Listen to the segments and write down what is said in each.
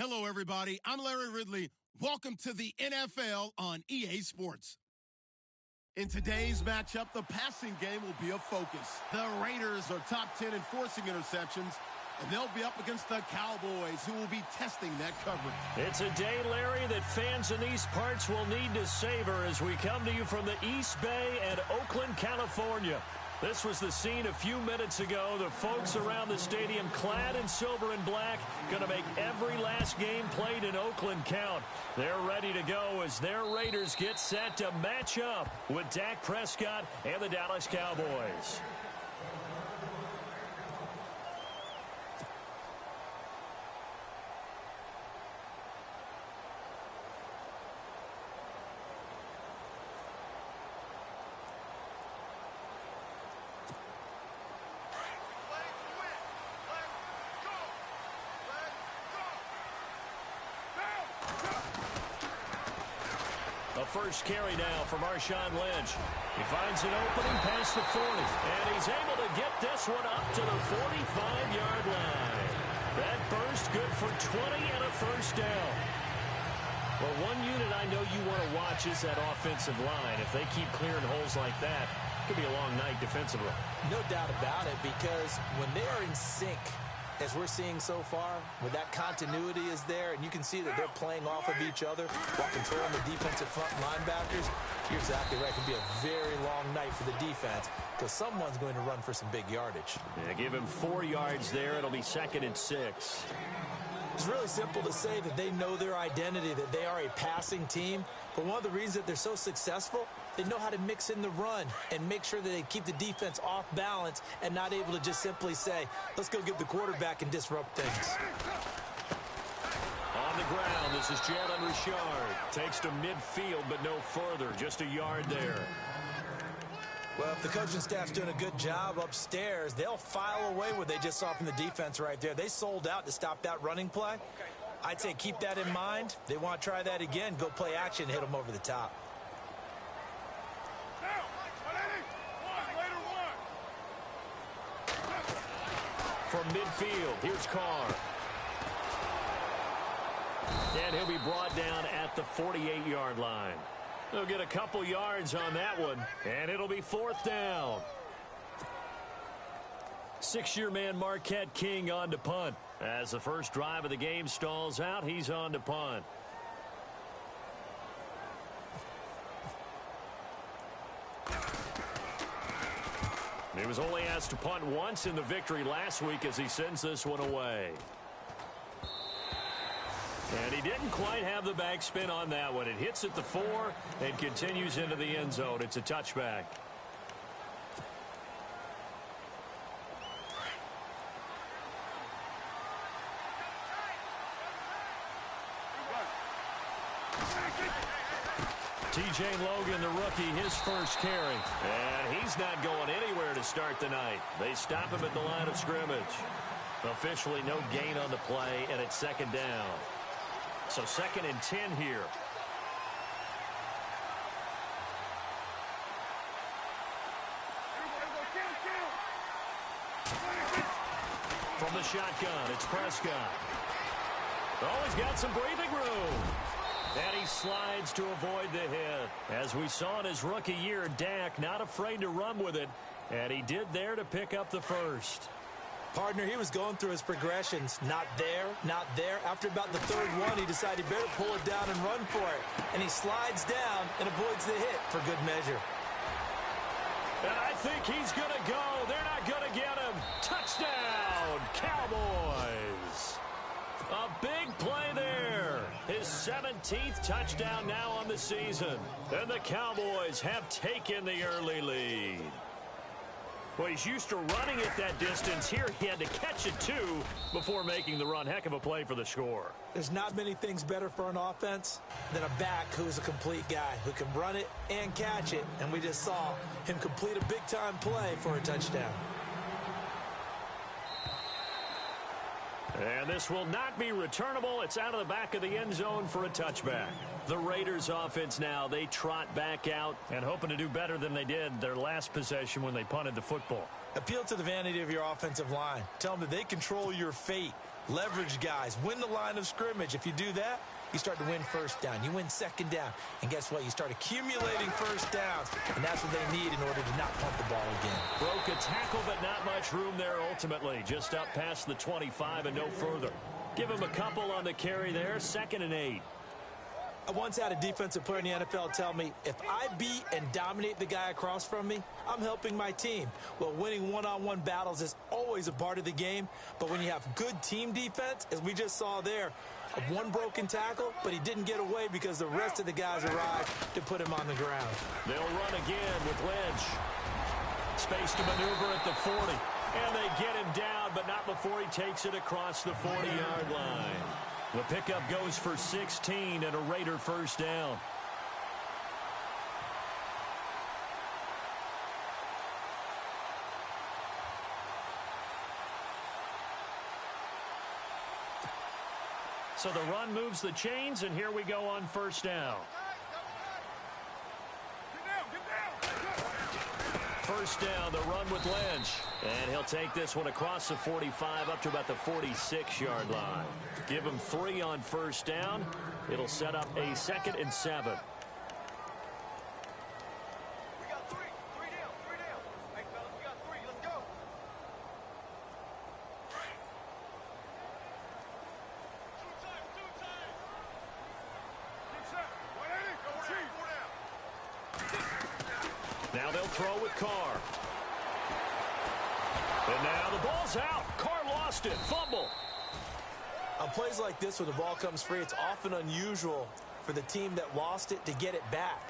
Hello, everybody. I'm Larry Ridley. Welcome to the NFL on EA Sports. In today's matchup, the passing game will be a focus. The Raiders are top 10 in forcing interceptions, and they'll be up against the Cowboys, who will be testing that coverage. It's a day, Larry, that fans in these parts will need to savor as we come to you from the East Bay and Oakland, California. This was the scene a few minutes ago. The folks around the stadium clad in silver and black going to make every last game played in Oakland count. They're ready to go as their Raiders get set to match up with Dak Prescott and the Dallas Cowboys. A first carry now for Marshawn Lynch. He finds an opening past the 40, and he's able to get this one up to the 45-yard line. That burst good for 20 and a first down. Well, one unit I know you want to watch is that offensive line. If they keep clearing holes like that, it could be a long night defensively. No doubt about it, because when they are in sync, as we're seeing so far, when that continuity is there, and you can see that they're playing off of each other while controlling the defensive front linebackers, you're exactly right. It can be a very long night for the defense because someone's going to run for some big yardage. Yeah, give him 4 yards there. It'll be 2nd and 6. It's really simple to say that they know their identity, that they are a passing team. But one of the reasons that they're so successful, they know how to mix in the run and make sure that they keep the defense off balance and not able to just simply say, let's go get the quarterback and disrupt things. On the ground, this is Jalen Richard. Takes to midfield, but no further. Just a yard there. Well, if the coaching staff's doing a good job upstairs, they'll file away what they just saw from the defense right there. They sold out to stop that running play. I'd say keep that in mind. They want to try that again. Go play action, hit them over the top. From midfield, here's Carr. And he'll be brought down at the 48-yard line. They'll get a couple yards on that one, and it'll be 4th down. 6-year man Marquette King on to punt. As the first drive of the game stalls out, he's on to punt. He was only asked to punt once in the victory last week as he sends this one away. And he didn't quite have the backspin on that one. It hits at the 4 and continues into the end zone. It's a touchback. TJ Logan, the rookie, his first carry. And he's not going anywhere to start the night. They stop him at the line of scrimmage. Officially no gain on the play, and it's 2nd down. So 2nd and 10 here. From the shotgun, it's Prescott. Oh, he's got some breathing room. And he slides to avoid the hit. As we saw in his rookie year, Dak not afraid to run with it. And he did there to pick up the first. Partner, he was going through his progressions. Not there, not there. After about the 3rd one, he decided he better pull it down and run for it. And he slides down and avoids the hit for good measure. And I think he's going to go. They're not going to get him. Touchdown, Cowboys. A big play there. His 17th touchdown now on the season. And the Cowboys have taken the early lead. Well, he's used to running at that distance. Here he had to catch it, too, before making the run. Heck of a play for the score. There's not many things better for an offense than a back who's a complete guy who can run it and catch it. And we just saw him complete a big-time play for a touchdown. And this will not be returnable. It's out of the back of the end zone for a touchback. The Raiders offense now, they trot back out and hoping to do better than they did their last possession when they punted the football. Appeal to the vanity of your offensive line. Tell them that they control your fate. Leverage guys, win the line of scrimmage. If you do that, you start to win first down. You win second down. And guess what? You start accumulating first downs. And that's what they need in order to not punt the ball again. Broke a tackle, but not much room there ultimately. Just up past the 25 and no further. Give him a couple on the carry there. 2nd and 8. I once had a defensive player in the NFL tell me, if I beat and dominate the guy across from me, I'm helping my team. Well, winning one-on-one battles is always a part of the game. But when you have good team defense, as we just saw there, one broken tackle, but he didn't get away because the rest of the guys arrived to put him on the ground. They'll run again with Lynch. Space to maneuver at the 40. And they get him down, but not before he takes it across the 40-yard line. The pickup goes for 16 and a Raider first down. So the run moves the chains, and here we go on first down. First down, the run with Lynch. And he'll take this one across the 45 up to about the 46-yard line. Give him 3 on first down. It'll set up a 2nd and 7. Now they'll throw with Carr. And now the ball's out. Carr lost it. Fumble. On plays like this where the ball comes free, it's often unusual for the team that lost it to get it back.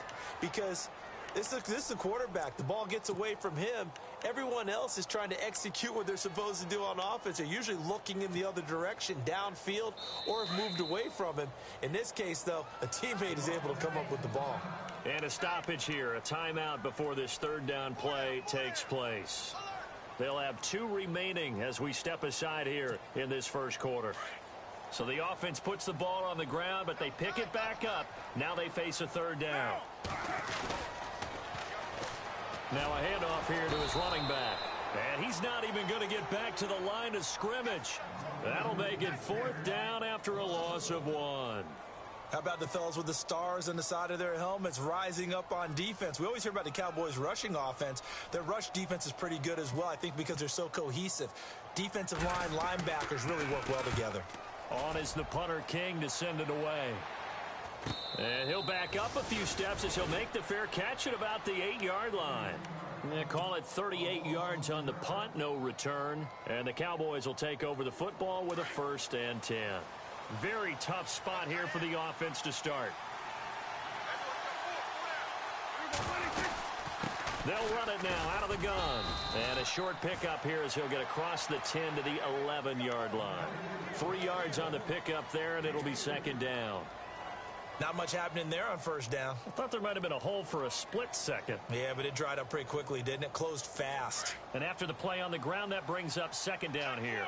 Because this is a quarterback. The ball gets away from him. Everyone else is trying to execute what they're supposed to do on offense. They're usually looking in the other direction, downfield, or have moved away from him. In this case, though, a teammate is able to come up with the ball. And a stoppage here, a timeout before this 3rd down play takes place. They'll have 2 remaining as we step aside here in this first quarter. So the offense puts the ball on the ground, but they pick it back up. Now they face a 3rd down. Now a handoff here to his running back. And he's not even going to get back to the line of scrimmage. That'll make it 4th down after a loss of 1. How about the fellas with the stars on the side of their helmets rising up on defense? We always hear about the Cowboys' rushing offense. Their rush defense is pretty good as well, I think, because they're so cohesive. Defensive line, linebackers really work well together. On is the punter King to send it away. And he'll back up a few steps as he'll make the fair catch at about the 8-yard line. They call it 38 yards on the punt, no return. And the Cowboys will take over the football with a 1st and 10. Very tough spot here for the offense to start. They'll run it now out of the gun. And a short pickup here as he'll get across the 10 to the 11-yard line. 3 yards on the pickup there, and it'll be 2nd down. Not much happening there on first down. I thought there might have been a hole for a split second. Yeah, but it dried up pretty quickly, didn't it? Closed fast. And after the play on the ground, that brings up 2nd down here.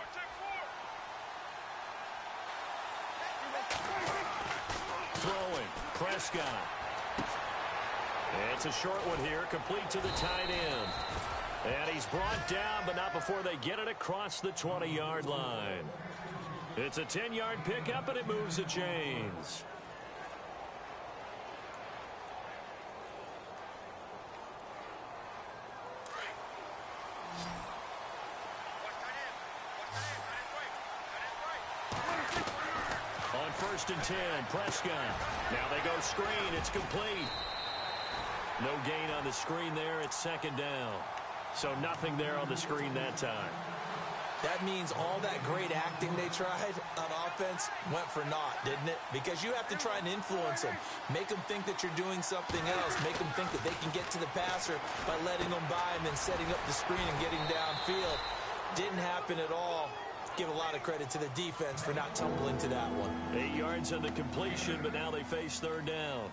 Throwing, Prescott. It's a short one here, complete to the tight end. And he's brought down, but not before they get it across the 20-yard line. It's a 10-yard pickup, and it moves the chains. On 1st and 10, Prescott. Now they go screen. It's complete. No gain on the screen there. It's 2nd down. So nothing there on the screen that time. That means all that great acting they tried on offense went for naught, didn't it? Because you have to try and influence them. Make them think that you're doing something else. Make them think that they can get to the passer by letting them by and then setting up the screen and getting downfield. Didn't happen at all. Give a lot of credit to the defense for not tumbling to that one. 8 yards on the completion, but now they face 3rd down.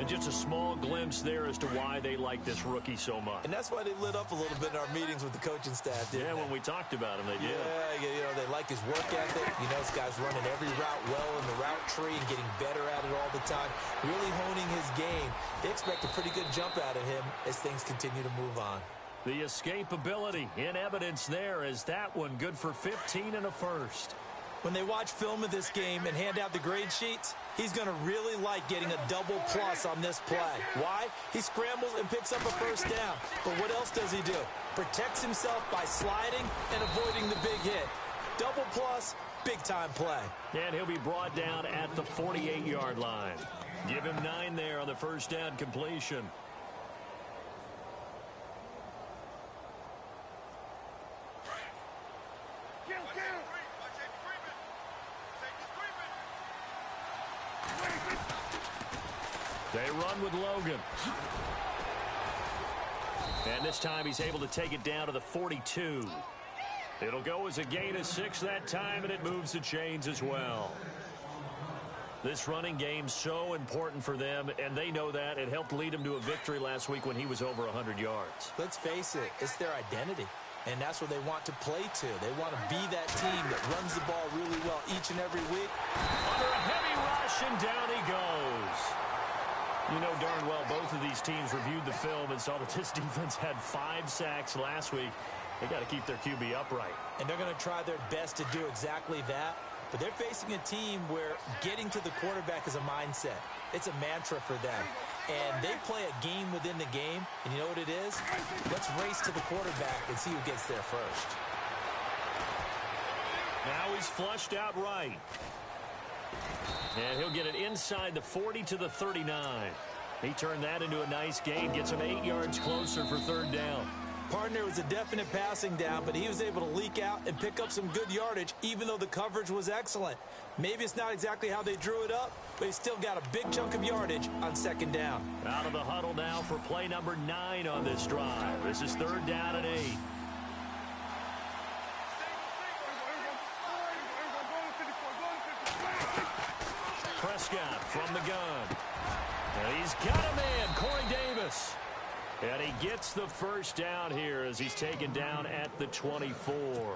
And just a small glimpse there as to why they like this rookie so much. And that's why they lit up a little bit in our meetings with the coaching staff, didn't they? When we talked about him, they did. Yeah, you know, they like his work ethic. You know, this guy's running every route well in the route tree and getting better at it all the time. Really honing his game. They expect a pretty good jump out of him as things continue to move on. The escapability in evidence there as that one good for 15 and a 1st. When they watch film of this game and hand out the grade sheets, he's going to really like getting a double plus on this play. Why? He scrambles and picks up a first down. But what else does he do? Protects himself by sliding and avoiding the big hit. Double plus, big-time play. And he'll be brought down at the 48-yard line. Give him 9 there on the first down completion. They run with Logan. And this time he's able to take it down to the 42. It'll go as a gain of 6 that time, and it moves the chains as well. This running game's so important for them, and they know that. It helped lead them to a victory last week when he was over 100 yards. Let's face it, it's their identity. And that's what they want to play to. They want to be that team that runs the ball really well each and every week. Under a heavy rush, and down he goes. You know darn well both of these teams reviewed the film and saw that this defense had 5 sacks last week. They got to keep their QB upright. And they're going to try their best to do exactly that. But they're facing a team where getting to the quarterback is a mindset. It's a mantra for them. And they play a game within the game. And you know what it is? Let's race to the quarterback and see who gets there first. Now he's flushed out right. And he'll get it inside the 40 to the 39. He turned that into a nice gain, gets him 8 yards closer for third down. Partner was a definite passing down, but he was able to leak out and pick up some good yardage, even though the coverage was excellent. Maybe it's not exactly how they drew it up, but he still got a big chunk of yardage on second down. Out of the huddle now for play number 9 on this drive. This is third down and 8. Prescott from the gun. And he's got a man, Corey Davis. And he gets the first down here as he's taken down at the 24.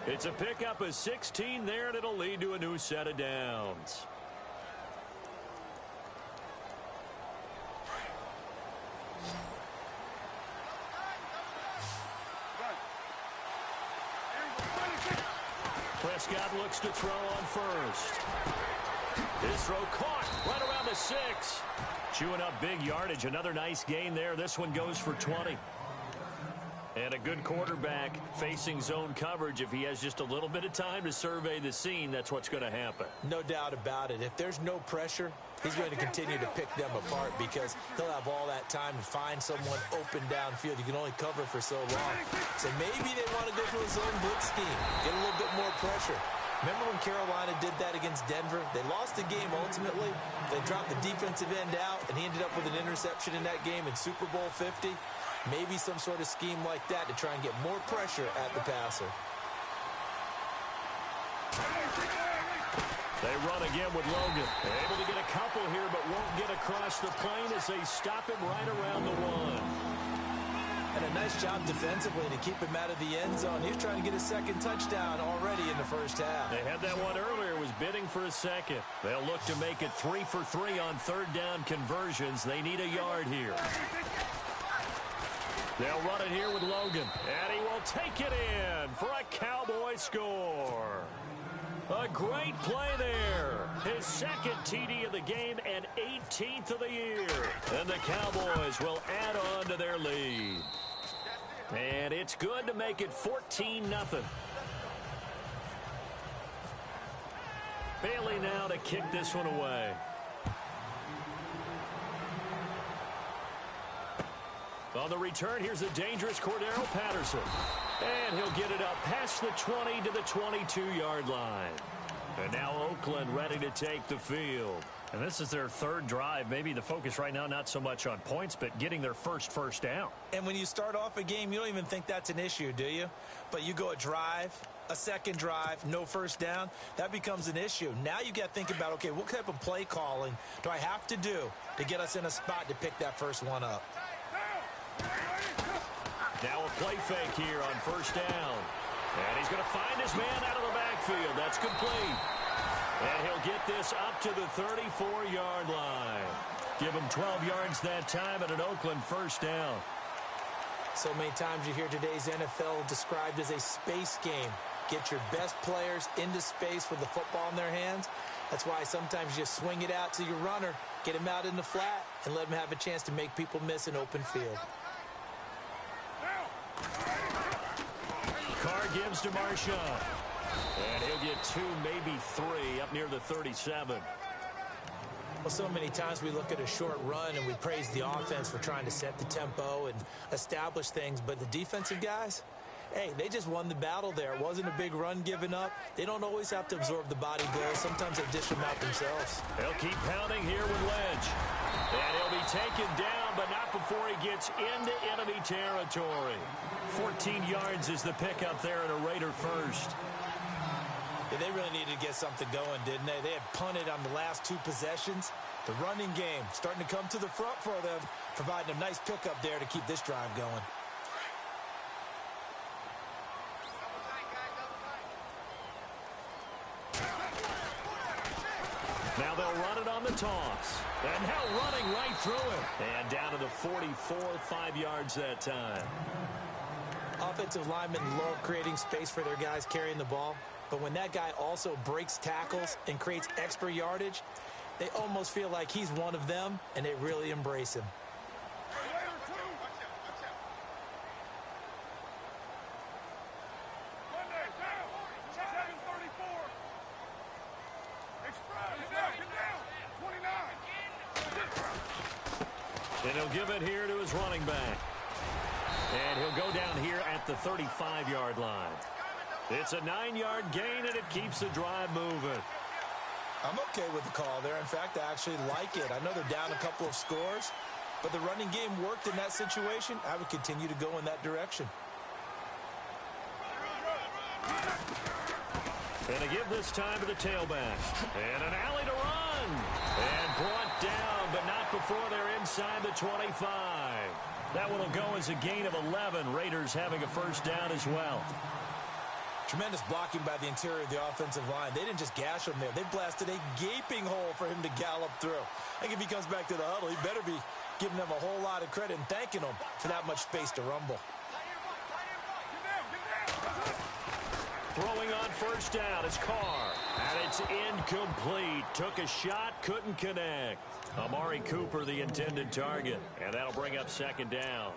It's a pickup of 16 there, and it'll lead to a new set of downs. Prescott looks to throw on first. His throw caught right around the 6. Chewing up big yardage. Another nice gain there. This one goes for 20. And a good quarterback facing zone coverage. If he has just a little bit of time to survey the scene, that's what's going to happen. No doubt about it. If there's no pressure, he's going to continue to pick them apart because he'll have all that time to find someone open downfield. You can only cover for so long. So maybe they want to go to a zone blitz scheme, get a little bit more pressure. Remember when Carolina did that against Denver? They lost the game ultimately. They dropped the defensive end out, and he ended up with an interception in that game in Super Bowl 50. Maybe some sort of scheme like that to try and get more pressure at the passer. They run again with Logan. They're able to get a couple here, but won't get across the plane as they stop him right around the 1. And a nice job defensively to keep him out of the end zone. He was trying to get a second touchdown already in the first half. They had that one earlier. Was bidding for a second. They'll look to make it 3 for 3 on third down conversions. They need a yard here. They'll run it here with Logan. And he will take it in for a Cowboy score. A great play there. His second TD of the game and 18th of the year. And the Cowboys will add on to their lead. And it's good to make it 14-0. Bailey now to kick this one away. On the return, here's a dangerous Cordero Patterson. And he'll get it up past the 20 to the 22-yard line. And now Oakland ready to take the field. And this is their third drive. Maybe the focus right now not so much on points, but getting their first down. And when you start off a game, you don't even think that's an issue, do you? But you go a drive, a second drive, no first down, that becomes an issue. Now you got to think about, okay, what type of play calling do I have to do to get us in a spot to pick that first one up? Now a play fake here on first down. And he's going to find his man out of the backfield. That's complete. And he'll get this up to the 34-yard line. Give him 12 yards that time at an Oakland first down. So many times you hear today's NFL described as a space game. get your best players into space with the football in their hands. That's why sometimes you just swing it out to your runner, get him out in the flat, and let him have a chance to make people miss an open field. Carr gives to Marshawn. And he'll get 2, maybe 3 up near the 37. Well, so many times we look at a short run and we praise the offense for trying to set the tempo and establish things, but the defensive guys, hey, they just won the battle there. It wasn't a big run given up. They don't always have to absorb the body blows. Sometimes they dish them out themselves. They'll keep pounding here with Lynch. And he'll be taken down, but not before he gets into enemy territory. 14 yards is the pickup there and a Raider first. Yeah, they really needed to get something going, didn't they? They had punted on the last 2 possessions. The running game starting to come to the front for them, providing a nice pickup there to keep this drive going. Now they'll run it on the toss. And now running right through it. And down to the 44, 5 yards that time. Offensive linemen love creating space for their guys carrying the ball. But when that guy also breaks tackles and creates extra yardage, they almost feel like he's one of them, and they really embrace him. And he'll give it here to his running back. And he'll go down here at the 35-yard line. It's a 9-yard gain, and it keeps the drive moving. I'm okay with the call there. In fact, I actually like it. I know they're down a couple of scores, but the running game worked in that situation. I would continue to go in that direction. And to give this time to the tailback. And an alley to run. And brought down, but not before they're inside the 25. That one will go as a gain of 11. Raiders having a first down as well. Tremendous blocking by the interior of the offensive line. They didn't just gash him there. They blasted a gaping hole for him to gallop through. I think if he comes back to the huddle, he better be giving them a whole lot of credit and thanking them for that much space to rumble. Throwing on first down is Carr. And it's incomplete. Took a shot, couldn't connect. Amari Cooper, the intended target. And that'll bring up second down.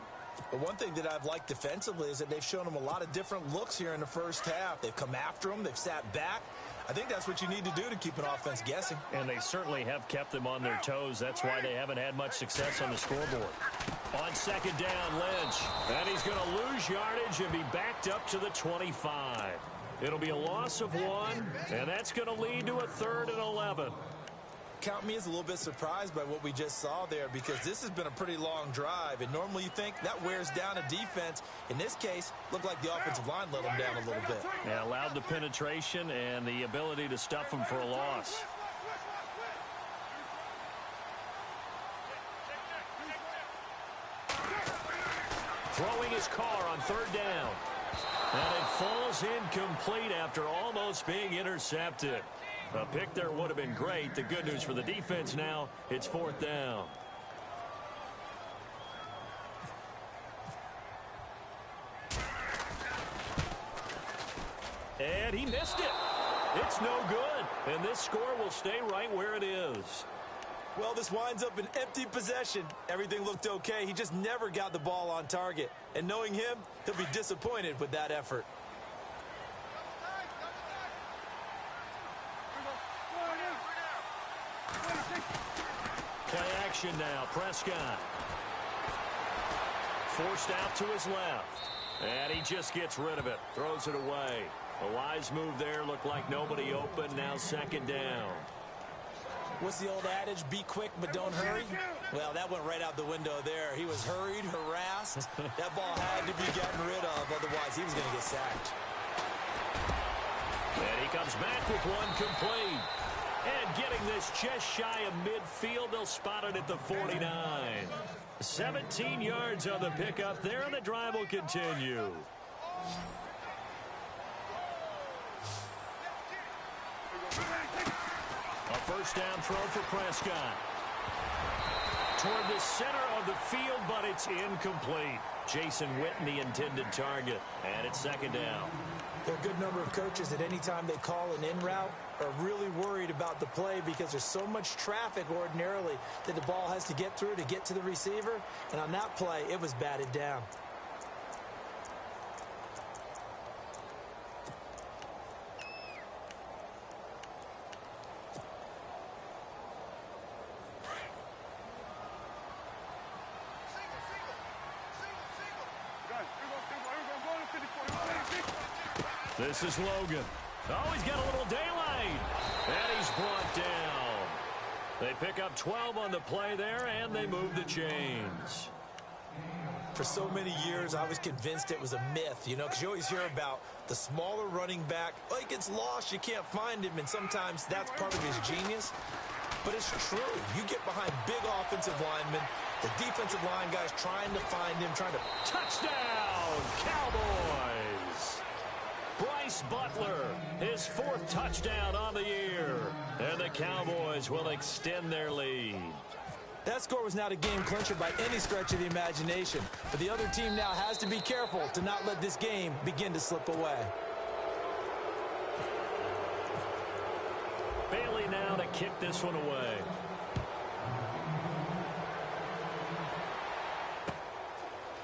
But one thing that I've liked defensively is that they've shown them a lot of different looks here in the first half. They've come after them. They've sat back. I think that's what you need to do to keep an offense guessing. And they certainly have kept them on their toes. That's why they haven't had much success on the scoreboard. On second down, Lynch. And he's going to lose yardage and be backed up to the 25. It'll be a loss of 1, and that's going to lead to a 3rd and 11. Count me as a little bit surprised by what we just saw there, because this has been a pretty long drive, and normally you think that wears down a defense. In this case, looked like the offensive line let them down a little bit. Yeah, allowed the penetration and the ability to stuff them for a loss. Throwing his Carr on third down. And it falls incomplete after almost being intercepted. A pick there would have been great. The good news for the defense now, it's 4th down. And he missed it. It's no good. And this score will stay right where it is. Well, this winds up an empty possession. Everything looked okay. He just never got the ball on target. And knowing him, he'll be disappointed with that effort. Play action now. Prescott. Forced out to his left. And he just gets rid of it. Throws it away. A wise move there. Looked like nobody open. Now second down. What's the old adage? Be quick, but don't hurry? Well, that went right out the window there. He was hurried, harassed. That ball had to be gotten rid of. Otherwise, he was going to get sacked. And he comes back with one complete. And getting this just shy of midfield, they'll spot it at the 49. 17 yards on the pickup there, and the drive will continue. A first down throw for Prescott. Toward the center of the field, but it's incomplete. Jason Witten, the intended target. And it's second down. There are a good number of coaches that any time they call an in route are really worried about the play because there's so much traffic ordinarily that the ball has to get through to get to the receiver. And on that play, it was batted down. This is Logan. Oh, he's got a little daylight. And he's brought down. They pick up 12 on the play there, and they move the chains. For so many years, I was convinced it was a myth, because you always hear about the smaller running back. Oh, he gets lost, you can't find him, and sometimes that's part of his genius. But it's true. You get behind big offensive linemen, the defensive line guys trying to find him, trying to... Touchdown, Cowboys! Bryce Butler, his 4th touchdown on the year. And the Cowboys will extend their lead. That score was not a game clincher by any stretch of the imagination. But the other team now has to be careful to not let this game begin to slip away. Bailey now to kick this one away.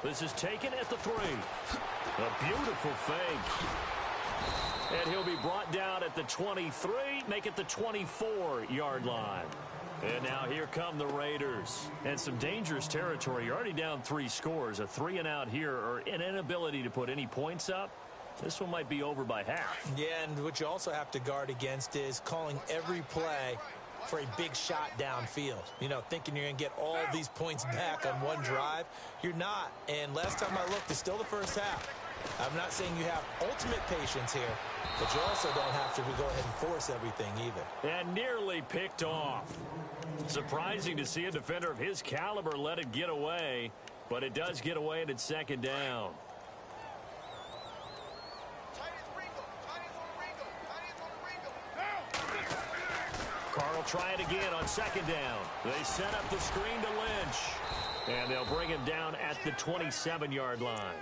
This is taken at the 3. A beautiful fake. And he'll be brought down at the 23, make it the 24-yard line. And now here come the Raiders. And some dangerous territory. You're already down 3 scores. A 3-and-out here, or an inability to put any points up. This one might be over by half. Yeah, and what you also have to guard against is calling every play for a big shot downfield. Thinking you're going to get all these points back on one drive. You're not. And last time I looked, it's still the first half. I'm not saying you have ultimate patience here, but you also don't have to go ahead and force everything either. And nearly picked off. Surprising to see a defender of his caliber let it get away, but it does get away and it's 2nd down. Carl try it again on 2nd down. They set up the screen to Lynch. And they'll bring him down at the 27-yard line.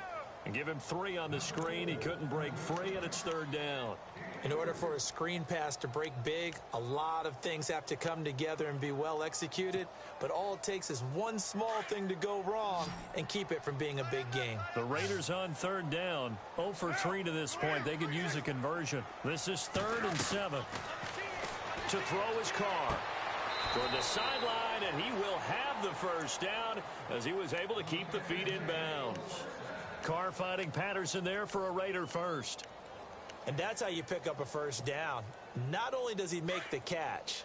And give him 3 on the screen. He couldn't break free, and it's 3rd down. In order for a screen pass to break big, a lot of things have to come together and be well executed. But all it takes is one small thing to go wrong and keep it from being a big game. The Raiders on 3rd down. 0 for 3 to this point. They could use a conversion. This is 3rd and 7. To throw his Carr toward the sideline, and he will have the 1st down as he was able to keep the feet in bounds. Carr finding Patterson there for a Raider 1st. And that's how you pick up a 1st down. Not only does he make the catch,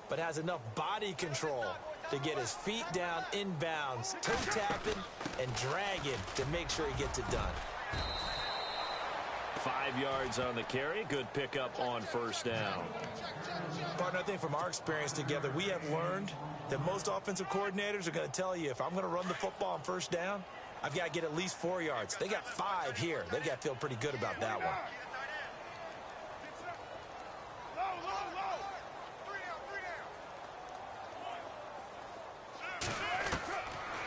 but has enough body control to get his feet down in bounds, toe tapping and dragging to make sure he gets it done. 5 yards on the carry. Good pickup on 1st down. Partner, I think from our experience together, we have learned that most offensive coordinators are going to tell you, if I'm going to run the football on 1st down, I've got to get at least 4 yards. They got 5 here. They've got to feel pretty good about that one.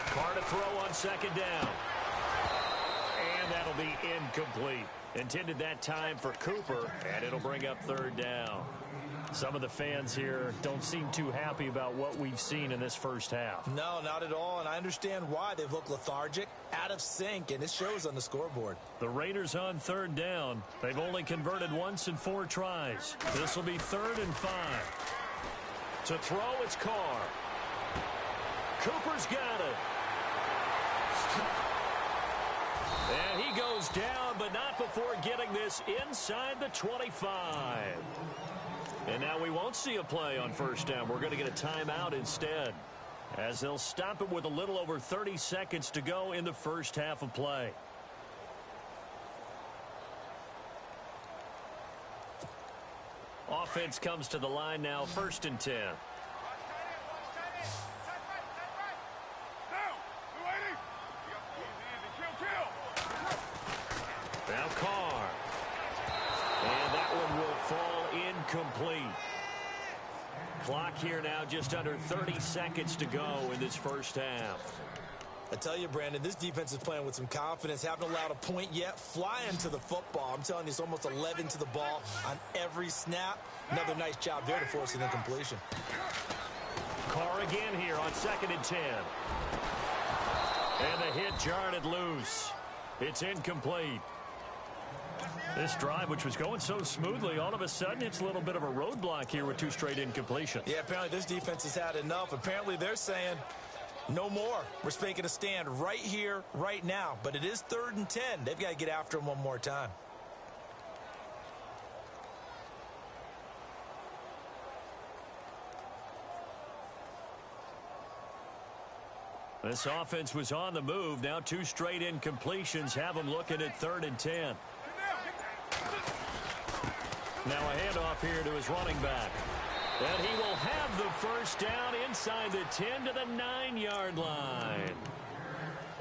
Carr to throw on 2nd down. And that'll be incomplete. Intended that time for Cooper, and it'll bring up 3rd down. Some of the fans here don't seem too happy about what we've seen in this 1st half. No, not at all, and I understand why. They've looked lethargic, out of sync, and it shows on the scoreboard. The Raiders on 3rd down. They've only converted once in 4 tries. This will be 3rd and 5. To throw, it's Carr. Cooper's got it. And he goes down, but not before getting this inside the 25. And now we won't see a play on 1st down. We're going to get a timeout instead, as they'll stop it with a little over 30 seconds to go in the 1st half of play. Offense comes to the line now, 1st and 10. Now Carr. And that one will fall incomplete. Clock here now, just under 30 seconds to go in this 1st half. I tell you, Brandon, this defense is playing with some confidence. Haven't allowed a point yet. Flying to the football. I'm telling you, it's almost 11 to the ball on every snap. Another nice job there to force an incompletion. Carr again here on 2nd and 10. And the hit jarred it loose. It's incomplete. This drive, which was going so smoothly, all of a sudden it's a little bit of a roadblock here with 2 straight incompletions. Yeah, apparently this defense has had enough. Apparently they're saying no more. We're making a stand right here, right now. But it is 3rd and 10. They've got to get after him one more time. This offense was on the move. Now 2 straight incompletions have them looking at 3rd and 10. Now a handoff here to his running back. And he will have the first down inside the 10 to the 9-yard line.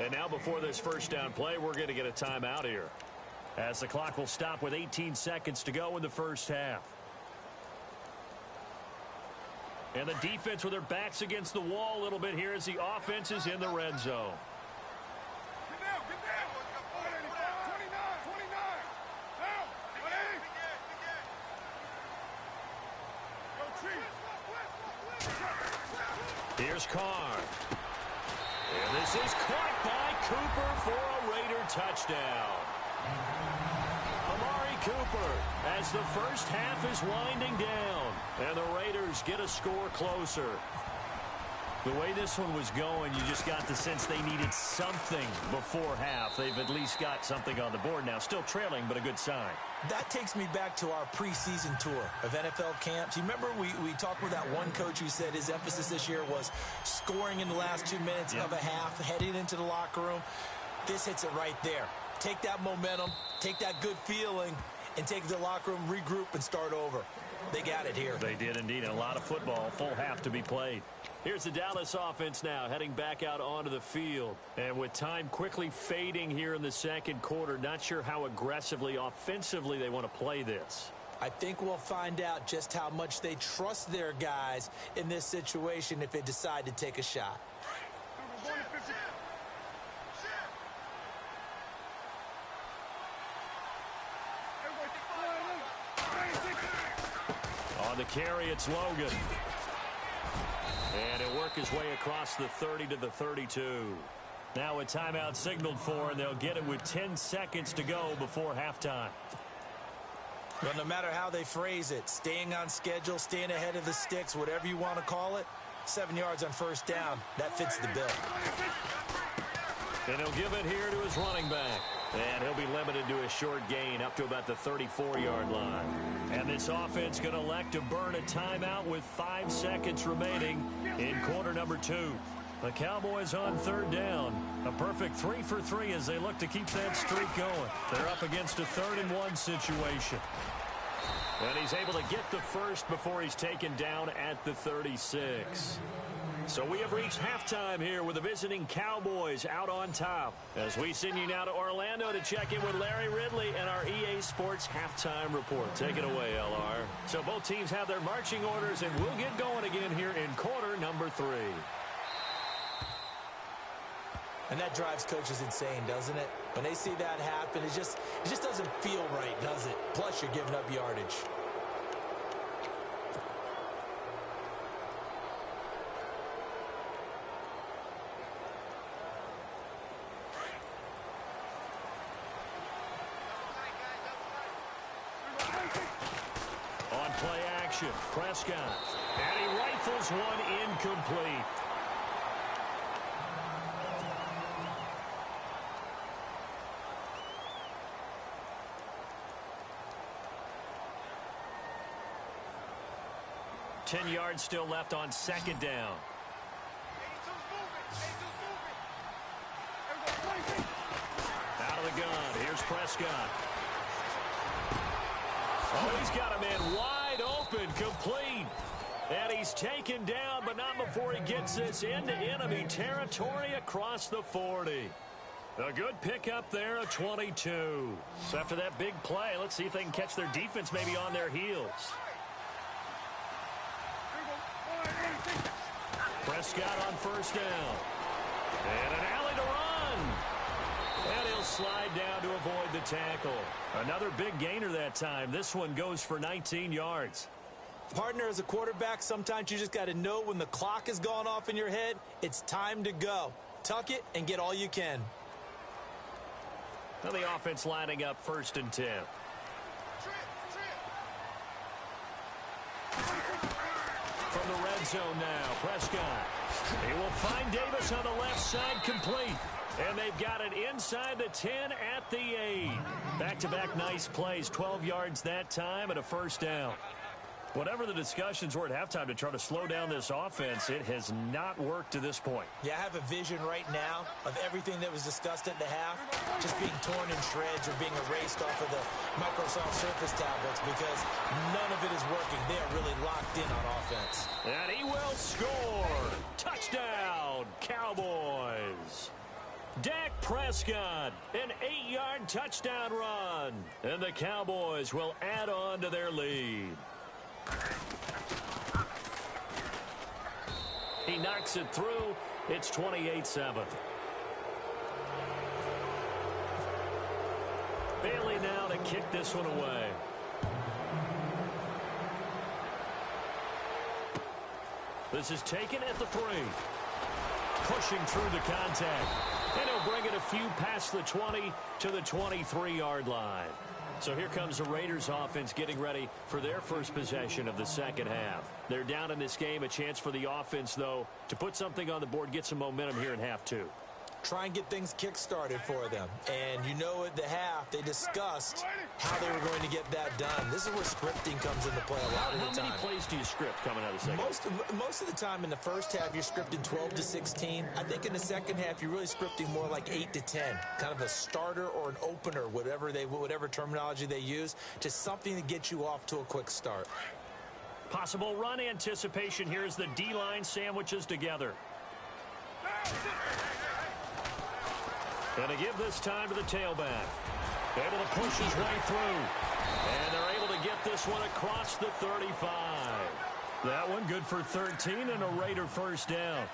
And now before this first down play, we're going to get a timeout here, as the clock will stop with 18 seconds to go in the first half. And the defense with their backs against the wall a little bit here as the offense is in the red zone. Here's Carr. And this is caught by Cooper for a Raider touchdown. Amari Cooper as the first half is winding down. And the Raiders get a score closer. The way this one was going, you just got the sense they needed something before half. They've at least got something on the board now. Still trailing, but a good sign. That takes me back to our preseason tour of NFL camps. You remember we talked with that one coach who said his emphasis this year was scoring in the last 2 minutes of a half, heading into the locker room. This hits it right there. Take that momentum, take that good feeling, and take it to the locker room, regroup, and start over. They got it here. They did indeed. And a lot of football, full half to be played. Here's the Dallas offense now heading back out onto the field. And with time quickly fading here in the second quarter, not sure how aggressively, offensively they want to play this. I think we'll find out just how much they trust their guys in this situation if they decide to take a shot. On the carry, it's Logan. And he'll work his way across the 30 to the 32. Now a timeout signaled for, and they'll get it with 10 seconds to go before halftime. Well, no matter how they phrase it, staying on schedule, staying ahead of the sticks, whatever you want to call it, 7 yards on first down, that fits the bill. And he'll give it here to his running back. And he'll be limited to a short gain up to about the 34-yard line. And this offense going to elect to burn a timeout with 5 seconds remaining in quarter number 2. The Cowboys on 3rd down. A perfect 3 for 3 as they look to keep that streak going. They're up against a 3rd and 1 situation. And he's able to get the first before he's taken down at the 36. So we have reached halftime here with the visiting Cowboys out on top. As we send you now to Orlando to check in with Larry Ridley and our EA Sports Halftime Report. Take it away, LR. So both teams have their marching orders, and we'll get going again here in quarter number 3. And that drives coaches insane, doesn't it? When they see that happen, it just doesn't feel right, does it? Plus, you're giving up yardage. On play action, Prescott. And he rifles one incomplete. Ten yards still left on 2nd down. Out of the gun. Here's Prescott. Oh, he's got a man wide open, complete. And he's taken down, but not before he gets this into enemy territory across the 40. A good pickup there, a 22. So after that big play, let's see if they can catch their defense maybe on their heels. Prescott on 1st down. And an alley to run. And he'll slide down to avoid the tackle. Another big gainer that time. This one goes for 19 yards. Partner, as a quarterback, sometimes you just got to know when the clock has gone off in your head, it's time to go. Tuck it and get all you can. Now the offense lining up 1st and 10. From the red zone now, Prescott. He will find Davis on the left side, complete. And they've got it inside the 10 at the 8. Back-to-back nice plays, 12 yards that time and a 1st down. Whatever the discussions were at halftime to try to slow down this offense, it has not worked to this point. Yeah, I have a vision right now of everything that was discussed at the half just being torn in shreds or being erased off of the Microsoft Surface tablets because none of it is working. They are really locked in on offense. And he will score. Touchdown, Cowboys. Dak Prescott, an 8-yard touchdown run. And the Cowboys will add on to their lead. He knocks it through. It's 28-7. Bailey now to kick this one away. This is taken at the 3. Pushing through the contact. And he'll bring it a few past the 20 to the 23-yard line. So here comes the Raiders offense getting ready for their first possession of the second half. They're down in this game. A chance for the offense, though, to put something on the board, get some momentum here in half 2. Try and get things kick-started for them. And you know at the half, they discussed how they were going to get that done. This is where scripting comes into play a lot of the time. How many plays do you script coming out of the second half? Most of the time in the first half, you're scripting 12 to 16. I think in the second half, you're really scripting more like 8 to 10. Kind of a starter or an opener, whatever terminology they use. Just something to get you off to a quick start. Possible run anticipation here as the D-line sandwiches together. And to give this time to the tailback. Able to push his way through. And they're able to get this one across the 35. That one good for 13 and a Raider 1st down.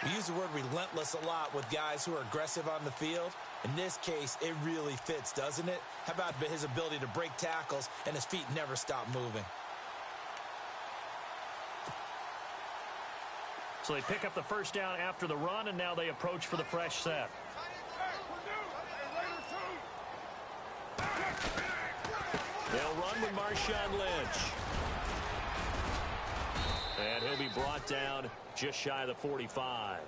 We use the word relentless a lot with guys who are aggressive on the field. In this case, it really fits, doesn't it? How about his ability to break tackles and his feet never stop moving? So they pick up the 1st down after the run, and now they approach for the fresh set. They'll run with Marshawn Lynch. And he'll be brought down just shy of the 45.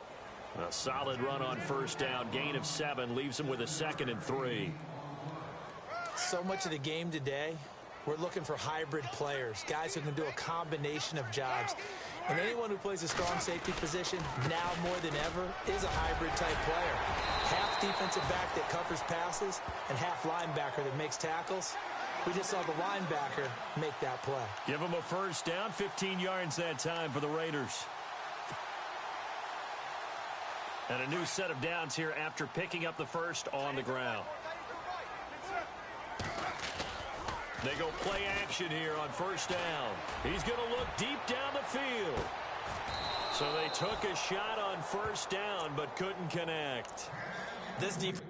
A solid run on 1st down. Gain of 7 leaves him with a 2nd and 3. So much of the game today, we're looking for hybrid players, guys who can do a combination of jobs. And anyone who plays a strong safety position, now more than ever, is a hybrid-type player. Half defensive back that covers passes and half linebacker that makes tackles. We just saw the linebacker make that play. Give him a 1st down, 15 yards that time for the Raiders. And a new set of downs here after picking up the 1st on the ground. They go play action here on 1st down. He's going to look deep down the field. So they took a shot on 1st down but couldn't connect. This defense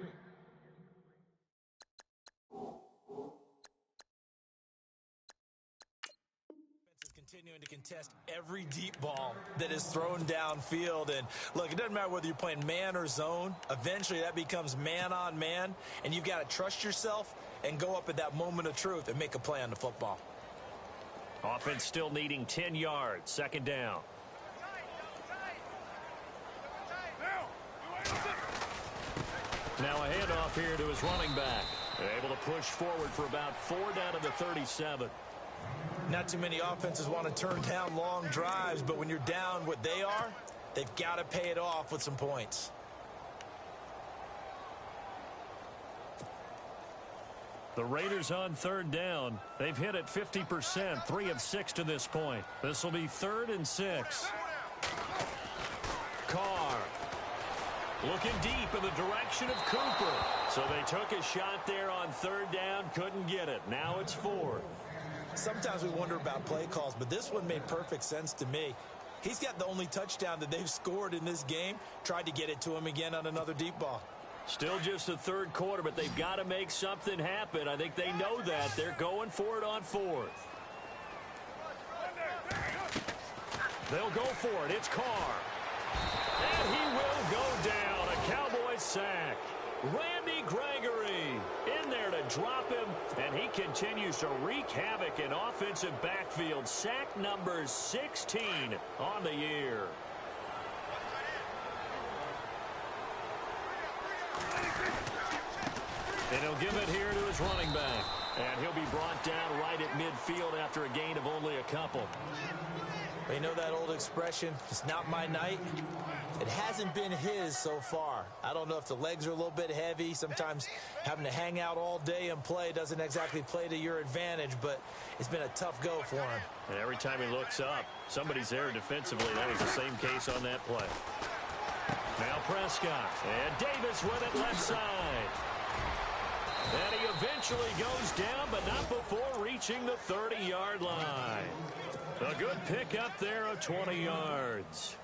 is continuing to contest every deep ball that is thrown downfield. And look, it doesn't matter whether you're playing man or zone. Eventually that becomes man on man, and you've got to trust yourself and go up at that moment of truth and make a play on the football. Offense still needing 10 yards. 2nd down. Now a handoff here to his running back. Able to push forward for about 4 down to the 37. Not too many offenses want to turn down long drives, but when you're down what they are, they've got to pay it off with some points. The Raiders on 3rd down. They've hit it 50%, 3 of 6 to this point. This will be 3rd and 6. Carr looking deep in the direction of Cooper. So they took a shot there on 3rd down, couldn't get it. Now it's 4th. Sometimes we wonder about play calls, but this one made perfect sense to me. He's got the only touchdown that they've scored in this game. Tried to get it to him again on another deep ball. Still just the third quarter, but they've got to make something happen. I think they know that. They're going for it on fourth. They'll go for it. It's Carr. And he will go down. A Cowboys sack. Randy Gregory in there to drop him, and he continues to wreak havoc in offensive backfield. Sack number 16 on the year. And he'll give it here to his running back. And he'll be brought down right at midfield after a gain of only a couple. You know that old expression, it's not my night? It hasn't been his so far. I don't know if the legs are a little bit heavy. Sometimes having to hang out all day and play doesn't exactly play to your advantage, but it's been a tough go for him. And every time he looks up, somebody's there defensively. That was the same case on that play. Now Prescott, and Davis with it left side. And he eventually goes down, but not before reaching the 30-yard line. A good pickup there of 20 yards.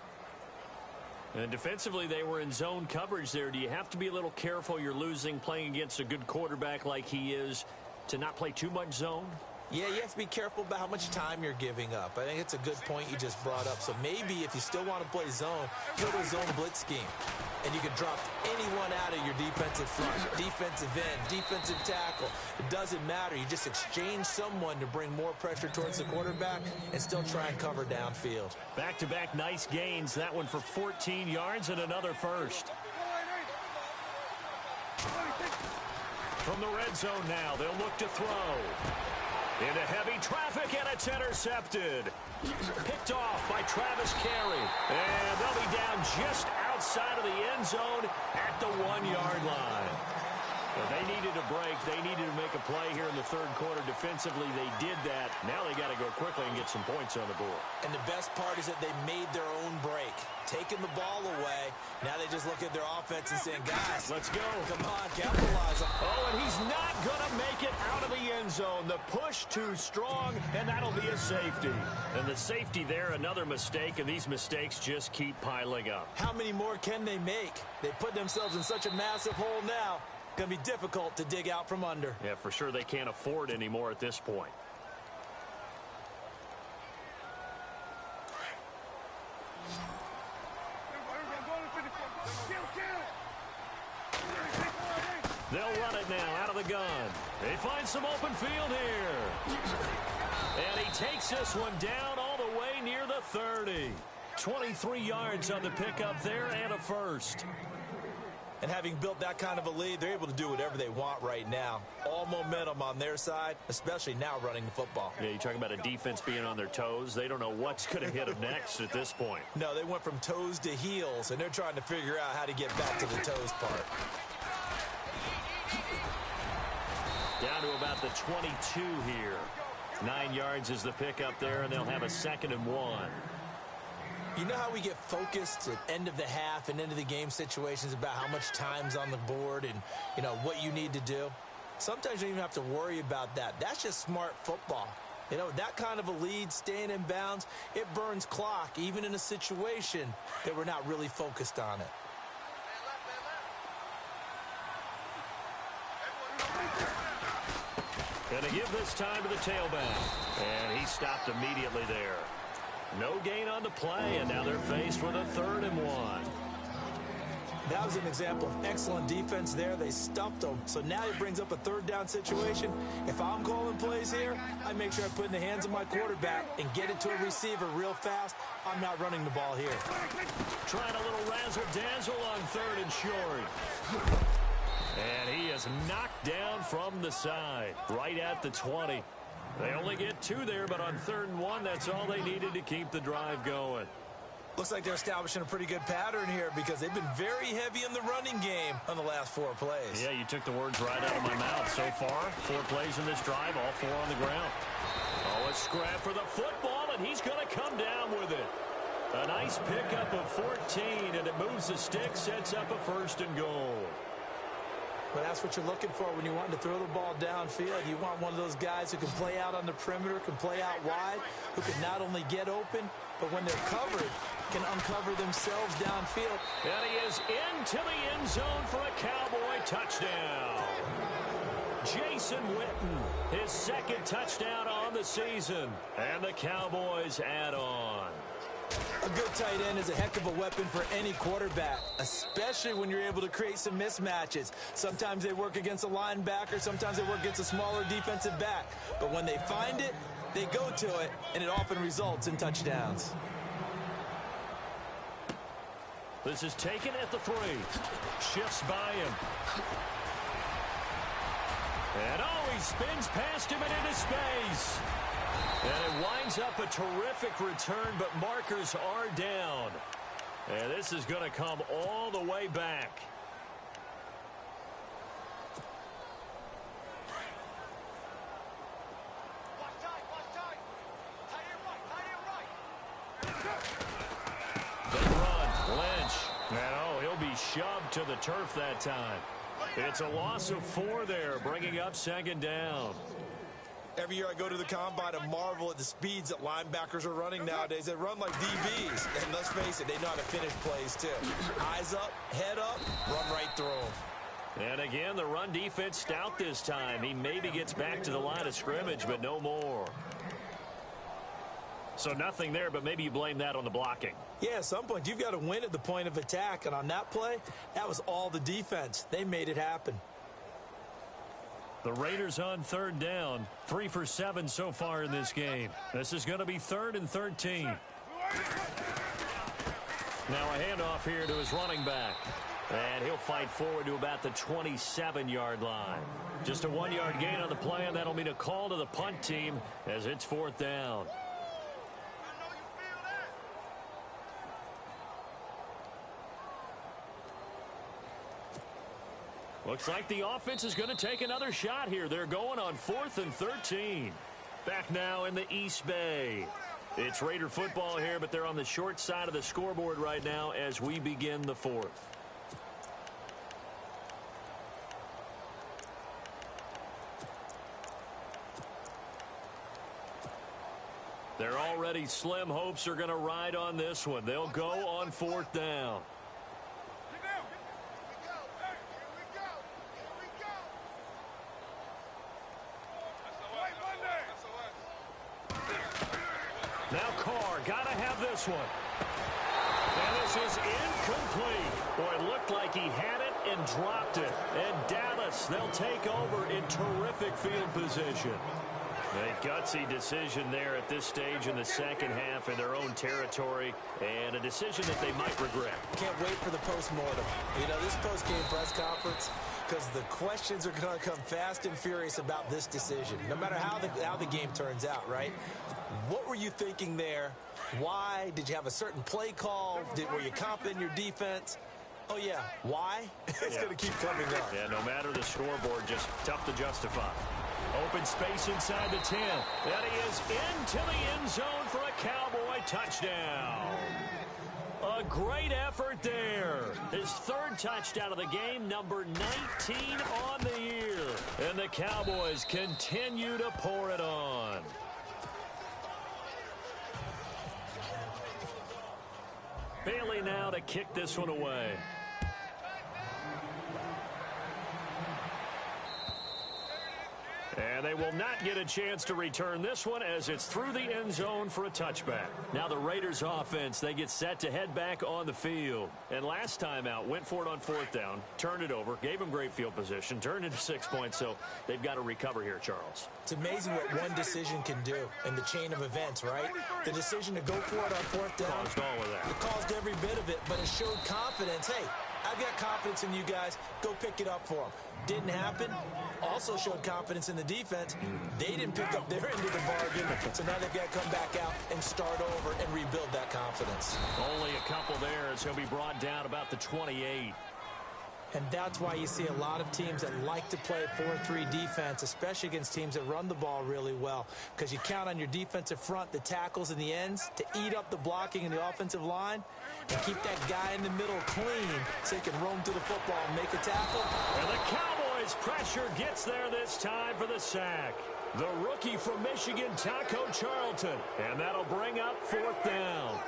And defensively, they were in zone coverage there. Do you have to be a little careful you're losing playing against a good quarterback like he is to not play too much zone? Yeah, you have to be careful about how much time you're giving up. I think it's a good point you just brought up. So maybe if you still want to play zone, go to a zone blitz scheme. And you can drop anyone out of your defensive front, defensive end, defensive tackle. It doesn't matter. You just exchange someone to bring more pressure towards the quarterback and still try and cover downfield. Back-to-back nice gains. That one for 14 yards and another first. From the red zone now, they'll look to throw. Into heavy traffic, and it's intercepted. Picked off by Travis Carey. And they'll be down just outside of the end zone at the 1-yard line. Well, they needed a break. They needed to make a play here in the third quarter. Defensively, they did that. Now they got to go quickly and get some points on the board. And the best part is that they made their own break. Taking the ball away. Now they just look at their offense and saying, guys, let's go. Come on, capitalize. Oh, and he's not going to make it out of the end zone. The push too strong, and that'll be a safety. And the safety there, another mistake, and these mistakes just keep piling up. How many more can they make? They put themselves in such a massive hole now. Going to be difficult to dig out from under. Yeah, for sure they can't afford anymore at this point. They'll run it now out of the gun. They find some open field here. And he takes this one down all the way near the 30. 23 yards on the pickup there and a first. And having built that kind of a lead, they're able to do whatever they want right now. All momentum on their side, especially now running the football. Yeah, you talk about a defense being on their toes. They don't know what's going to hit them next at this point. No, they went from toes to heels, and they're trying to figure out how to get back to the toes part. Down to about the 22 here. 9 yards is the pickup there, and they'll have a 2nd and 1. You know how we get focused at end of the half and end of the game situations about how much time's on the board and, you know, what you need to do? Sometimes you don't even have to worry about that. That's just smart football. You know, that kind of a lead, staying in bounds, it burns clock, even in a situation that we're not really focused on it. Going to give this time to the tailback. And he stopped immediately there. No gain on the play, and now they're faced with a 3rd and 1. That was an example of excellent defense there. They stuffed them. So now it brings up a 3rd down situation. If I'm calling plays here, I make sure I put it in the hands of my quarterback and get it to a receiver real fast. I'm not running the ball here. Trying a little razzle-dazzle on 3rd and short. And he is knocked down from the side, right at the 20. They only get 2 there, but on 3rd and 1, that's all they needed to keep the drive going. Looks like they're establishing a pretty good pattern here because they've been very heavy in the running game on the last 4 plays. Yeah, you took the words right out of my mouth. So far, 4 plays in this drive, all 4 on the ground. Oh, a scrap for the football, and he's going to come down with it. A nice pickup of 14, and it moves the stick, sets up a 1st and goal. But that's what you're looking for when you want to throw the ball downfield. You want one of those guys who can play out on the perimeter, can play out wide, who can not only get open, but when they're covered, can uncover themselves downfield. And he is into the end zone for a Cowboy touchdown. Jason Witten, his second touchdown on the season. And the Cowboys add on. A good tight end is a heck of a weapon for any quarterback, especially when you're able to create some mismatches. Sometimes they work against a linebacker, sometimes they work against a smaller defensive back. But when they find it, they go to it, and it often results in touchdowns. This is taken at the 3. Shifts by him. And he spins past him and into space. And it winds up a terrific return, but markers are down. And this is going to come all the way back. They run. Lynch. And he'll be shoved to the turf that time. It's a loss of 4 there, bringing up second down. Every year I go to the combine and marvel at the speeds that linebackers are running nowadays. They run like DBs. And let's face it, they know how to finish plays too. Eyes up, head up, run right through them. And again, the run defense stout this time. He maybe gets back to the line of scrimmage, but no more. So nothing there, but maybe you blame that on the blocking. Yeah, at some point, you've got to win at the point of attack. And on that play, that was all the defense. They made it happen. The Raiders on third down. 3 for 7 so far in this game. This is going to be 3rd and 13. Now a handoff here to his running back. And he'll fight forward to about the 27-yard line. Just a 1-yard gain on the play, and that'll mean a call to the punt team as it's 4th down. Looks like the offense is going to take another shot here. They're going on 4th and 13. Back now in the East Bay. It's Raider football here, but they're on the short side of the scoreboard right now as we begin the 4th. Their already slim hopes are going to ride on this one. They'll go on 4th down. Now Carr, got to have this one. And this is incomplete. Boy, it looked like he had it and dropped it. And Dallas, they'll take over in terrific field position. A gutsy decision there at this stage in the second half in their own territory, and a decision that they might regret. Can't wait for the post-mortem. You know, this post-game press conference, because the questions are going to come fast and furious about this decision, no matter how the game turns out, right? What were you thinking there? Why? Did you have a certain play call? Were you confident in your defense? Oh, yeah. Why? It's going to keep coming up. Yeah, no matter the scoreboard, just tough to justify. Open space inside the 10. And he is into the end zone for a Cowboy touchdown. A great effort there. His 3rd touchdown of the game, number 19 on the year. And the Cowboys continue to pour it on. Bailey now to kick this one away. And they will not get a chance to return this one as it's through the end zone for a touchback. Now the Raiders offense, they get set to head back on the field. And last time out, went for it on 4th down, turned it over, gave them great field position, turned into 6 points, so they've got to recover here, Charles. It's amazing what one decision can do in the chain of events, right? The decision to go for it on 4th down. Caused all of that. It caused every bit of it, but it showed confidence. Hey, I've got confidence in you guys. Go pick it up for them. Didn't happen. Also showed confidence in the defense. They didn't pick up their end of the bargain, so now they've got to come back out and start over and rebuild that confidence. Only a couple there as he'll be brought down about the 28. And that's why you see a lot of teams that like to play 4-3 defense, especially against teams that run the ball really well, because you count on your defensive front, the tackles and the ends, to eat up the blocking in the offensive line and keep that guy in the middle clean so he can roam through the football and make a tackle. And the Cowboys Cowboys pressure gets there this time for the sack. The rookie from Michigan, Taco Charlton. And that'll bring up 4th down.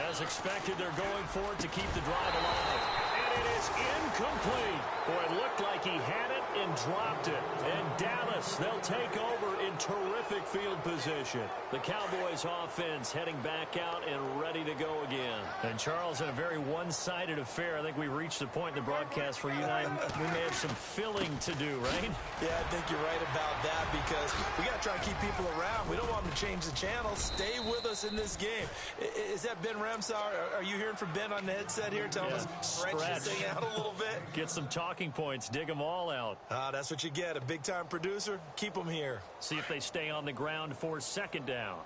As expected, they're going for it to keep the drive alive. And it is incomplete. Boy, it looked like he had it and dropped it. And Dallas, they'll take over in terrific field position. The Cowboys offense heading back out and ready to go again. And Charles, in a very one-sided affair, I think we reached the point in the broadcast where you and I, we may have some filling to do, right? Yeah, I think you're right about that because we got to try and keep people around. We don't want them to change the channel. Stay with us in this game. Is that Ben Ramsar? Are you hearing from Ben on the headset here? Tell us, stretch this thing out a little bit. Get some talking points. Dig them all out. That's what you get. A big-time producer. Keep them here. See if they stay on the ground for 2nd down.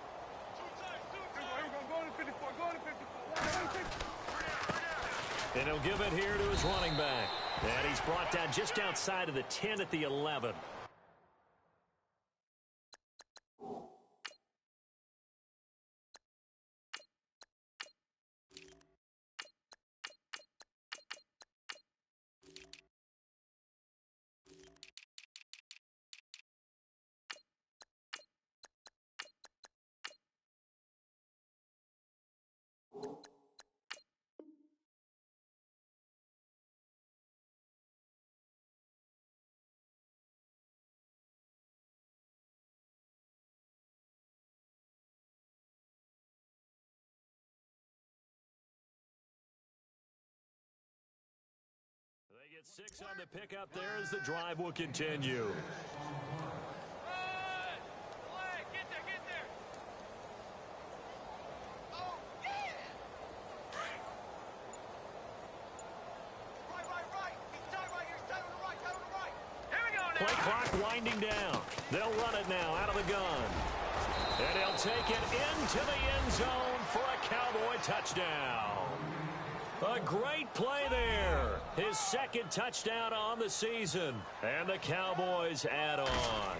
And he'll give it here to his running back. And he's brought down just outside of the 10 at the 11. They get 6 on the pickup there as the drive will continue. Play clock winding down. They'll run it now out of the gun. And he'll take it into the end zone for a Cowboy touchdown. A great play there. His 2nd touchdown on the season. And the Cowboys add on.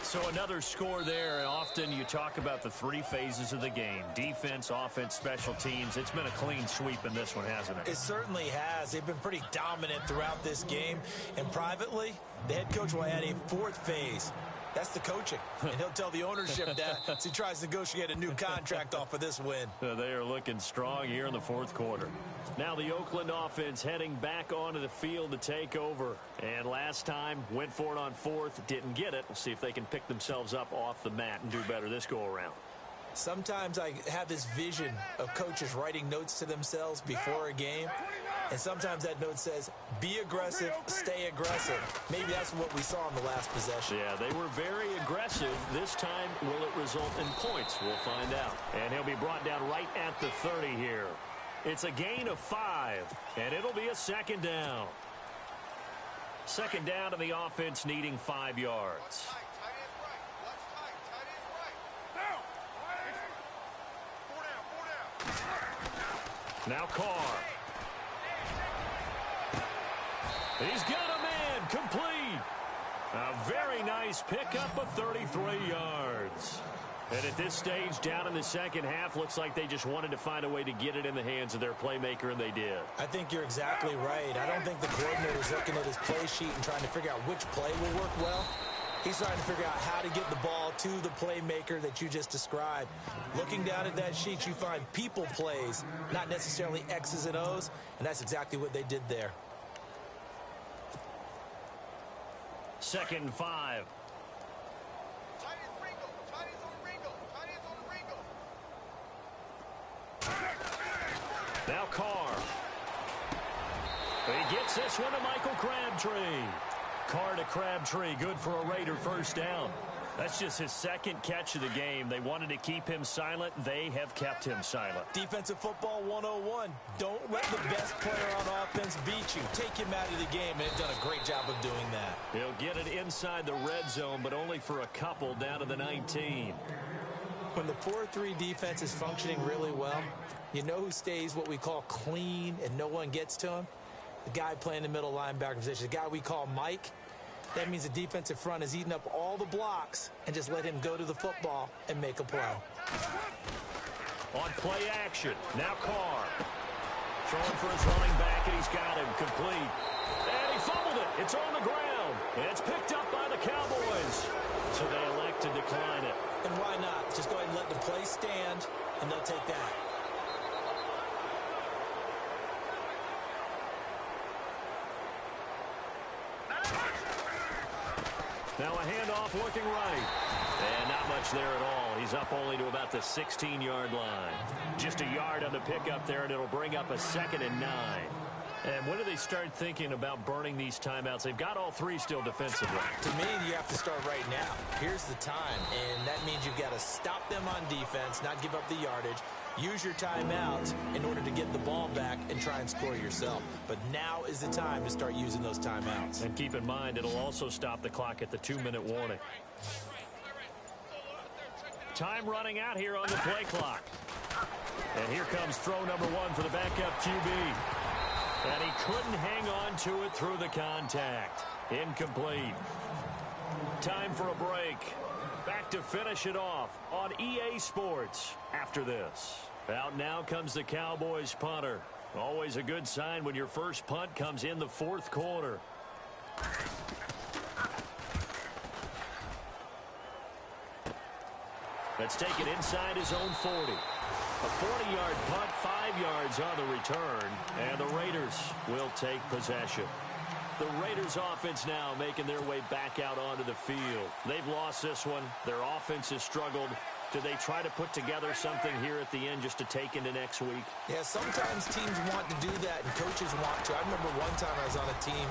So another score there, and often you talk about the 3 phases of the game. Defense, offense, special teams. It's been a clean sweep in this one, hasn't it? It certainly has. They've been pretty dominant throughout this game. And privately, the head coach will add a 4th phase. That's the coaching. And he'll tell the ownership that as he tries to negotiate a new contract off of this win. They are looking strong here in the 4th quarter. Now the Oakland offense heading back onto the field to take over. And last time, went for it on 4th, didn't get it. We'll see if they can pick themselves up off the mat and do better this go-around. Sometimes I have this vision of coaches writing notes to themselves before a game. And sometimes that note says, be aggressive, stay aggressive. Maybe that's what we saw in the last possession. Yeah, they were very aggressive. This time, will it result in points? We'll find out. And he'll be brought down right at the 30 here. It's a gain of 5, and it'll be a 2nd down. 2nd down, and the offense needing 5 yards. Now Carr. He's got a man complete. A very nice pickup of 33 yards. And at this stage, down in the 2nd half, looks like they just wanted to find a way to get it in the hands of their playmaker, and they did. I think you're exactly right. I don't think the coordinator's looking at his play sheet and trying to figure out which play will work well. He's trying to figure out how to get the ball to the playmaker that you just described. Looking down at that sheet, you find people plays, not necessarily X's and O's, and that's exactly what they did there. 2nd and 5. Now Carr. He gets this one to Michael Crabtree. Carr to Crabtree, good for a Raider 1st down. That's just his 2nd catch of the game. They wanted to keep him silent. They have kept him silent. Defensive football 101. Don't let the best player on offense beat you. Take him out of the game, and they've done a great job of doing that. He'll get it inside the red zone, but only for a couple down to the 19. When the 4-3 defense is functioning really well, you know who stays what we call clean and no one gets to him? The guy playing the middle linebacker position, the guy we call Mike. That means the defensive front is eating up all the blocks and just let him go to the football and make a play. On play action, now Carr. Throwing for his running back, and he's got him complete. And he fumbled it. It's on the ground. And it's picked up by the Cowboys. So they elect to decline it. And why not? Just go ahead and let the play stand, and they'll take that. Now a handoff looking right. And not much there at all. He's up only to about the 16-yard line. Just a yard on the pickup there, and it'll bring up a 2nd and 9. And when do they start thinking about burning these timeouts? They've got all three still defensively. To me, you have to start right now. Here's the time, and that means you've got to stop them on defense, not give up the yardage. Use your timeouts in order to get the ball back and try and score yourself. But now is the time to start using those timeouts. And keep in mind, it'll also stop the clock at the 2-minute warning. Time running out here on the play clock. And here comes throw number 1 for the backup QB. And he couldn't hang on to it through the contact. Incomplete. Time for a break. Back to finish it off on EA Sports after this. Out now comes the Cowboys punter. Always a good sign when your first punt comes in the 4th quarter. Let's take it inside his own 40. A 40-yard punt, 5 yards on the return, and the Raiders will take possession. The Raiders offense now making their way back out onto the field. They've lost this one. Their offense has struggled. Do they try to put together something here at the end just to take into next week? Yeah, sometimes teams want to do that, and coaches want to. I remember one time I was on a team,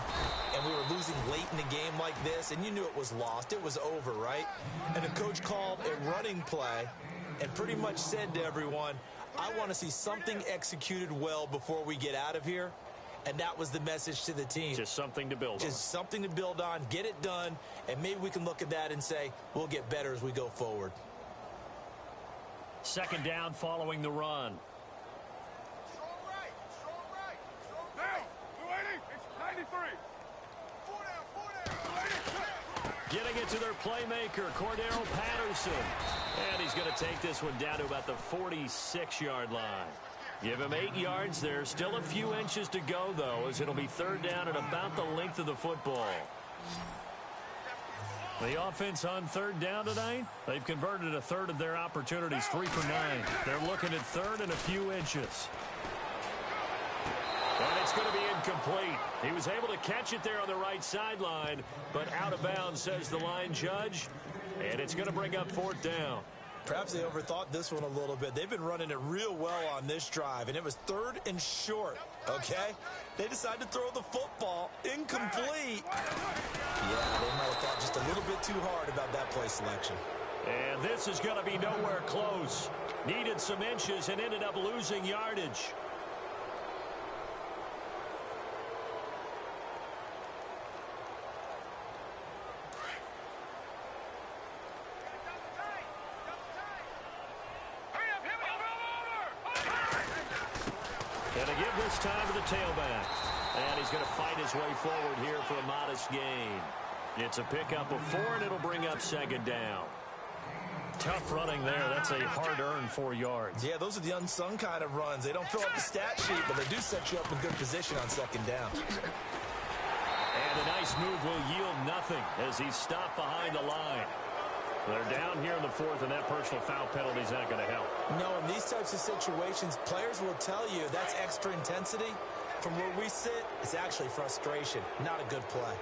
and we were losing late in a game like this, and you knew it was lost. It was over, right? And the coach called a running play and pretty much said to everyone, I want to see something executed well before we get out of here. And that was the message to the team. Just something to build on. Just something to build on, get it done, and maybe we can look at that and say, we'll get better as we go forward. 2nd down following the run. Getting it to their playmaker, Cordero Patterson. And he's going to take this one down to about the 46-yard line. Give him 8 yards there. Still a few inches to go, though, as it'll be 3rd down and about the length of the football. The offense on 3rd down tonight, they've converted a third of their opportunities, 3 for 9. They're looking at 3rd and a few inches. And it's going to be incomplete. He was able to catch it there on the right sideline, but out of bounds, says the line judge. And it's going to bring up 4th down. Perhaps they overthought this one a little bit. They've been running it real well on this drive, and it was 3rd and short, okay? They decided to throw the football incomplete. Yeah, they might have thought just a little bit too hard about that play selection. And this is going to be nowhere close. Needed some inches and ended up losing yardage. And to give this time to the tailback. And he's going to fight his way forward here for a modest gain. It's a pickup of 4, and it'll bring up 2nd down. Tough running there. That's a hard-earned 4 yards. Yeah, those are the unsung kind of runs. They don't fill up the stat sheet, but they do set you up in good position on 2nd down. And a nice move will yield nothing as he's stopped behind the line. They're down here in the 4th, and that personal foul penalty is not going to help. No, in these types of situations, players will tell you that's extra intensity. From where we sit, it's actually frustration, not a good play.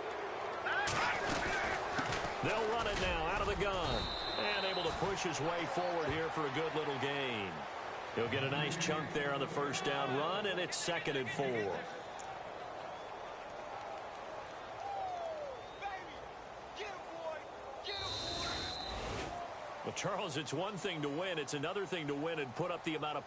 They'll run it now out of the gun. And able to push his way forward here for a good little gain. He'll get a nice chunk there on the 1st down run, and it's 2nd and 4. Well, Charles, it's one thing to win. It's another thing to win and put up the amount of